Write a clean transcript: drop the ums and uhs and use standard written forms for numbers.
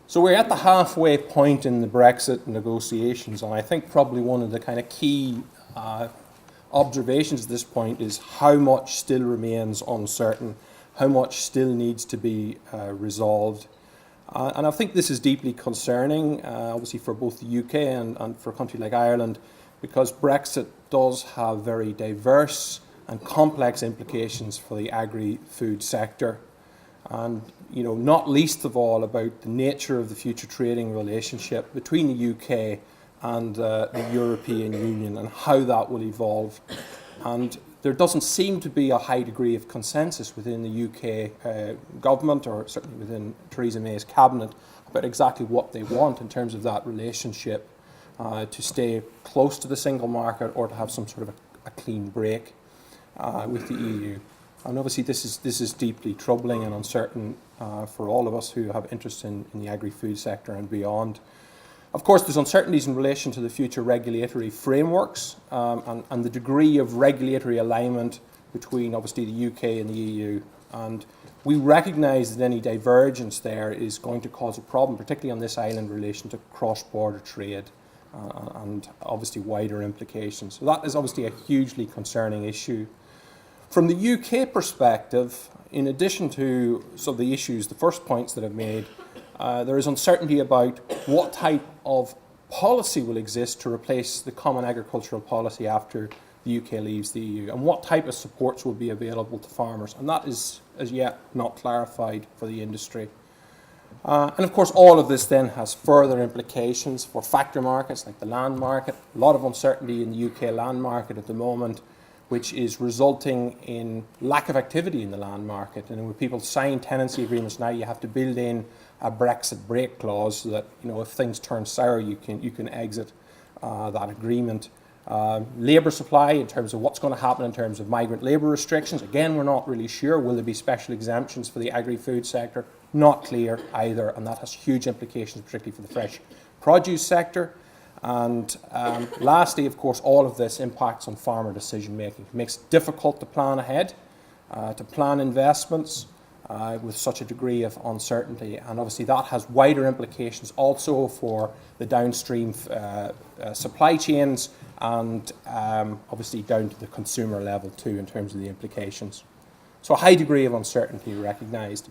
So we're at the halfway point in the Brexit negotiations, and I think probably one of the kind of key observations at this point is how much still remains uncertain, how much still needs to be resolved. And I think this is deeply concerning, obviously for both the UK and for a country like Ireland, because Brexit does have very diverse and complex implications for the agri-food sector. And not least of all about the nature of the future trading relationship between the UK and the European Union and how that will evolve. And there doesn't seem to be a high degree of consensus within the UK government, or certainly within Theresa May's cabinet, about exactly what they want in terms of that relationship, to stay close to the single market or to have some sort of a clean break with the EU. And obviously this is deeply troubling and uncertain for all of us who have interest in the agri-food sector and beyond. Of course, there's uncertainties in relation to the future regulatory frameworks and the degree of regulatory alignment between obviously the UK and the EU. And we recognise that any divergence there is going to cause a problem, particularly on this island in relation to cross-border trade and obviously wider implications. So that is obviously a hugely concerning issue. From the UK perspective, in addition to some of the issues, the first points that I've made, there is uncertainty about what type of policy will exist to replace the common agricultural policy after the UK leaves the EU, and what type of supports will be available to farmers, and that is as yet not clarified for the industry. And of course all of this then has further implications for factor markets like the land market. A lot of uncertainty in the UK land market at the moment, which is resulting in lack of activity in the land market. And when people sign tenancy agreements now, you have to build in a Brexit break clause so that if things turn sour, you can exit that agreement. Labour supply, in terms of what's going to happen in terms of migrant labour restrictions, again, we're not really sure. Will there be special exemptions for the agri-food sector? Not clear either, and that has huge implications, particularly for the fresh produce sector. And lastly, of course, all of this impacts on farmer decision making. It makes it difficult to plan ahead, to plan investments with such a degree of uncertainty. And obviously that has wider implications also for the downstream supply chains and obviously down to the consumer level too in terms of the implications. So a high degree of uncertainty recognised.